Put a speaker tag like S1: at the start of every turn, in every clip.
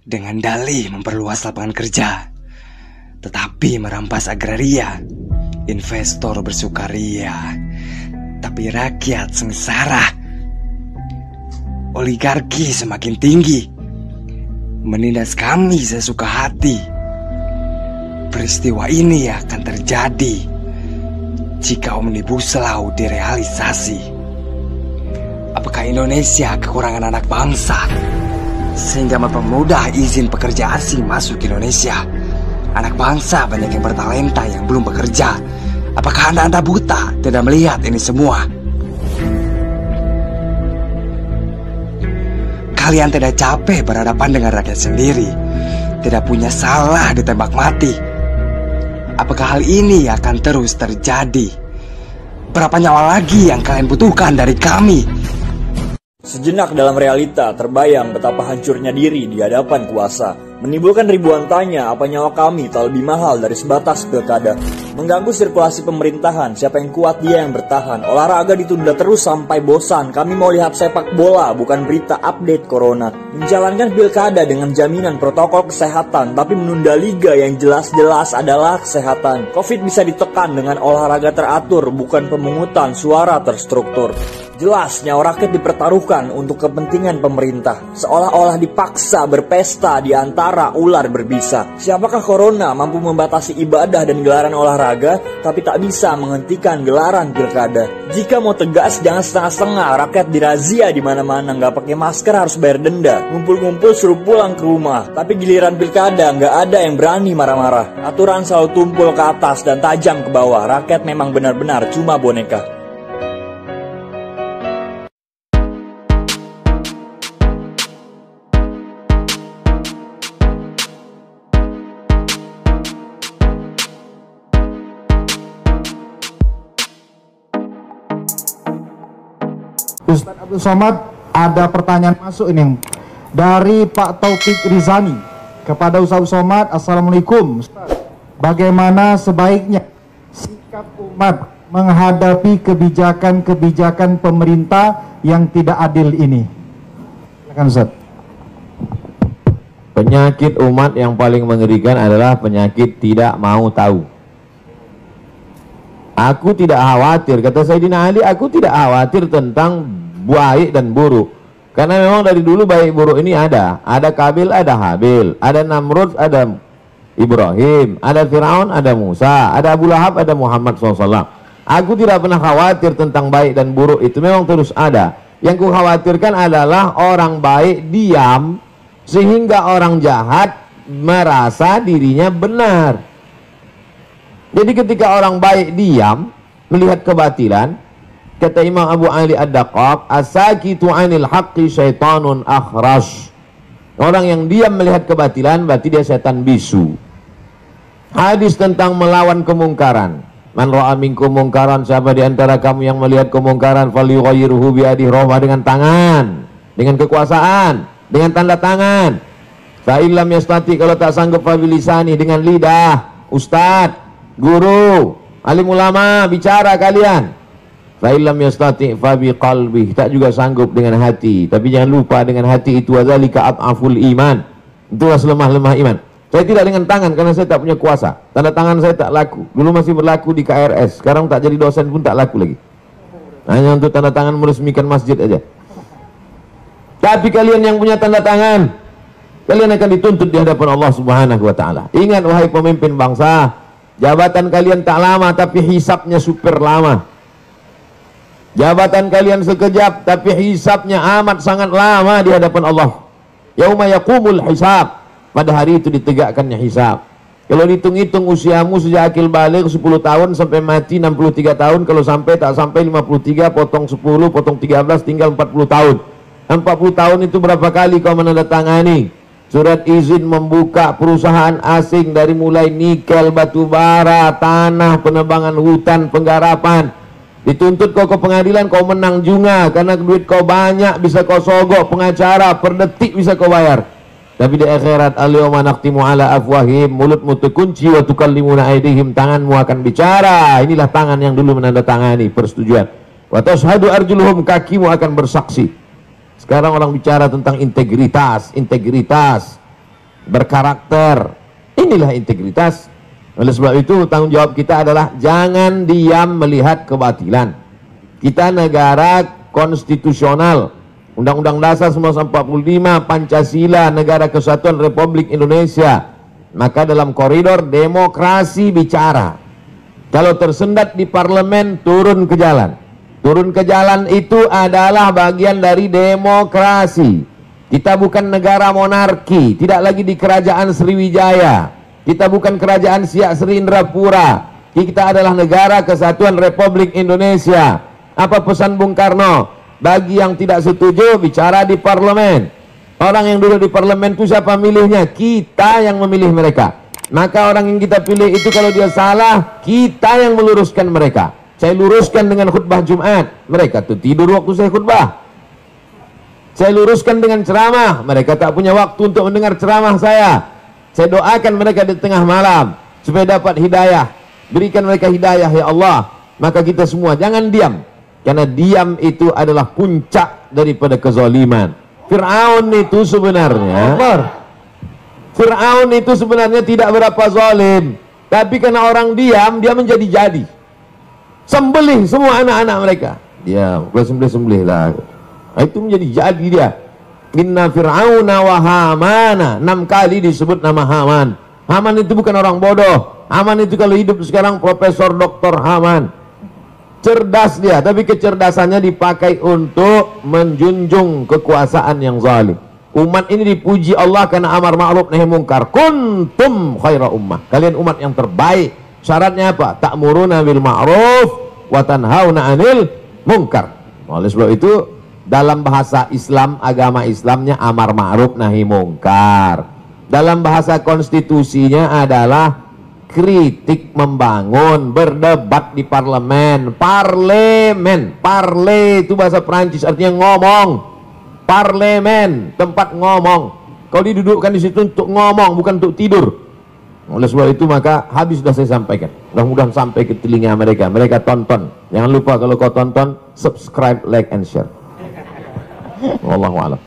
S1: dengan dalih memperluas lapangan kerja, tetapi merampas agraria. Investor bersukaria, tapi rakyat sengsara. Oligarki semakin tinggi, menindas kami sesuka hati. Peristiwa ini akan terjadi jika Omnibus Law direalisasi. Apakah Indonesia kekurangan anak bangsa sehingga mempermudah izin pekerja asing masuk ke Indonesia? Anak bangsa banyak yang bertalenta yang belum bekerja. Apakah Anda buta tidak melihat ini semua? Kalian tidak capek berhadapan dengan rakyat sendiri, tidak punya salah ditembak mati. Apakah hal ini akan terus terjadi? Berapa nyawa lagi yang kalian butuhkan dari kami?
S2: Sejenak dalam realita terbayang betapa hancurnya diri di hadapan kuasa. Menimbulkan ribuan tanya apa nyawa kami tak lebih mahal dari sebatas pilkada. Mengganggu sirkulasi pemerintahan, siapa yang kuat dia yang bertahan. Olahraga ditunda terus sampai bosan, kami mau lihat sepak bola bukan berita update corona. Menjalankan pilkada dengan jaminan protokol kesehatan, tapi menunda liga yang jelas-jelas adalah kesehatan. Covid bisa ditekan dengan olahraga teratur, bukan pemungutan suara terstruktur. Jelas nyawa rakyat dipertaruhkan untuk kepentingan pemerintah, seolah-olah dipaksa berpesta di antara ular berbisa. Siapakah corona mampu membatasi ibadah dan gelaran olahraga, tapi tak bisa menghentikan gelaran pilkada? Jika mau tegas jangan setengah-setengah, rakyat dirazia di mana-mana, nggak pakai masker harus bayar denda, ngumpul-ngumpul suruh pulang ke rumah. Tapi giliran pilkada nggak ada yang berani marah-marah. Aturan selalu tumpul ke atas dan tajam ke bawah. Rakyat memang benar-benar cuma boneka.
S3: Ustadz Abdul Somad, ada pertanyaan masuk ini dari Pak Taufik Rizani kepada Ustadz Somad. Assalamualaikum Ustadz, bagaimana sebaiknya sikap umat menghadapi kebijakan-kebijakan pemerintah yang tidak adil ini? Silakan Ustadz.
S4: Penyakit umat yang paling mengerikan adalah penyakit tidak mau tahu. Aku tidak khawatir, kata Sayyidina Ali, aku tidak khawatir tentang baik dan buruk. Karena memang dari dulu baik buruk ini ada. Ada Kabil, ada Habil. Ada Namrud, ada Ibrahim. Ada Fir'aun, ada Musa. Ada Abu Lahab, ada Muhammad SAW. Aku tidak pernah khawatir tentang baik dan buruk, itu memang terus ada. Yang ku khawatirkan adalah orang baik diam, sehingga orang jahat merasa dirinya benar. Jadi ketika orang baik diam melihat kebatilan, kata Imam Abu Ali Ad-Daqqaq, as-sakitu 'anil haqqi syaitanun akhras. Orang yang diam melihat kebatilan berarti dia setan bisu. Hadis tentang melawan kemungkaran. Man ra'a minkum mungkaran, siapa di antara kamu yang melihat kemungkaran, falyughayyirhu bi yadihi, rubah dengan tangan, dengan kekuasaan, dengan tanda tangan. Fa illam yastati, kalau tak sanggup, fa bilisani, dengan lidah. Ustadz, guru, alim ulama, bicara kalian. Fa illam yastati fa biqalbi, tak juga sanggup dengan hati. Tapi jangan lupa dengan hati itu wadzalika adhaful iman. Itulah selemah-lemah iman. Saya tidak dengan tangan karena saya tak punya kuasa. Tanda tangan saya tak laku. Dulu masih berlaku di KRS, sekarang tak jadi dosen pun tak laku lagi. Hanya untuk tanda tangan meresmikan masjid aja. Tapi kalian yang punya tanda tangan, kalian akan dituntut di hadapan Allah Subhanahu wa taala. Ingat wahai pemimpin bangsa, jabatan kalian tak lama tapi hisapnya super lama. Jabatan kalian sekejap tapi hisapnya amat sangat lama di hadapan Allah. Yauma yaqumul hisab, pada hari itu ditegakkannya hisab. Kalau dihitung-hitung usiamu sejak akil balik 10 tahun sampai mati 63 tahun, kalau sampai tak sampai 53, potong 10, potong 13, tinggal 40 tahun. 40 tahun itu berapa kali kau menandatangani surat izin membuka perusahaan asing, dari mulai nikel, batu bara, tanah, penebangan hutan, penggarapan. Dituntut kau ke pengadilan, kau menang juga karena duit kau banyak, bisa kau sogok pengacara, per detik bisa kau bayar. Tapi di akhirat, al-yawma nakhtimu ala afwahim, mulutmu terkunci, wa tukallimuna aydihim, tanganmu akan bicara. Inilah tangan yang dulu menandatangani persetujuan. Wa tashhadu arjuluhum, kakimu akan bersaksi. Sekarang orang bicara tentang integritas, integritas. berkarakter. Inilah integritas. Oleh sebab itu tanggung jawab kita adalah jangan diam melihat kebatilan. Kita negara konstitusional, Undang-Undang Dasar 1945, Pancasila, Negara Kesatuan Republik Indonesia. Maka dalam koridor demokrasi bicara. Kalau tersendat di parlemen, turun ke jalan. Turun ke jalan itu adalah bagian dari demokrasi. Kita bukan negara monarki, tidak lagi di kerajaan Sriwijaya. Kita bukan kerajaan Siak Sri Indrapura. Kita adalah negara kesatuan Republik Indonesia. Apa pesan Bung Karno? Bagi yang tidak setuju, bicara di parlemen. Orang yang duduk di parlemen itu siapa milihnya? Kita yang memilih mereka. Maka orang yang kita pilih itu kalau dia salah, kita yang meluruskan mereka. Saya luruskan dengan khutbah Jumat, mereka tuh tidur waktu saya khutbah. Saya luruskan dengan ceramah, mereka tak punya waktu untuk mendengar ceramah saya. Saya doakan mereka di tengah malam supaya dapat hidayah. Berikan mereka hidayah ya Allah. Maka kita semua jangan diam, karena diam itu adalah puncak daripada kezaliman. Fir'aun itu sebenarnya tidak berapa zalim, tapi karena orang diam, dia menjadi jadi. Sembelih semua anak-anak mereka. Dia sembelih lah. Itu menjadi jadi dia. Inna Fir'auna wa Hamana, 6 kali disebut nama Haman. Haman itu bukan orang bodoh. Haman itu kalau hidup sekarang Profesor Dr. Haman. Cerdas dia, tapi kecerdasannya dipakai untuk menjunjung kekuasaan yang zalim. Umat ini dipuji Allah karena amar ma'ruf nahi mungkar. Kuntum khaira ummah. Kalian umat yang terbaik. Syaratnya apa? Ta'muruna bil ma'ruf wa tanhauna 'anil munkar. Oleh sebab itu dalam bahasa Islam, agama Islamnya amar ma'ruf nahi mungkar. Dalam bahasa konstitusinya adalah kritik membangun, berdebat di parlemen. Parlemen, parle itu bahasa Perancis artinya ngomong. Parlemen, tempat ngomong. Kau didudukkan di situ untuk ngomong, bukan untuk tidur. Oleh sebab itu maka habis sudah saya sampaikan. Mudah-mudahan sampai ke telinga mereka. Mereka tonton. Jangan lupa kalau kau tonton, subscribe, like, and share. Wallahu a'lam.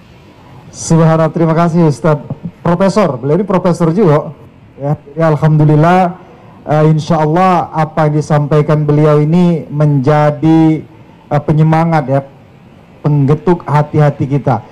S3: Subhanallah, terima kasih Ustaz. Profesor, beliau ini profesor juga. Ya, alhamdulillah, insya Allah apa yang disampaikan beliau ini menjadi penyemangat ya, penggetuk hati-hati kita.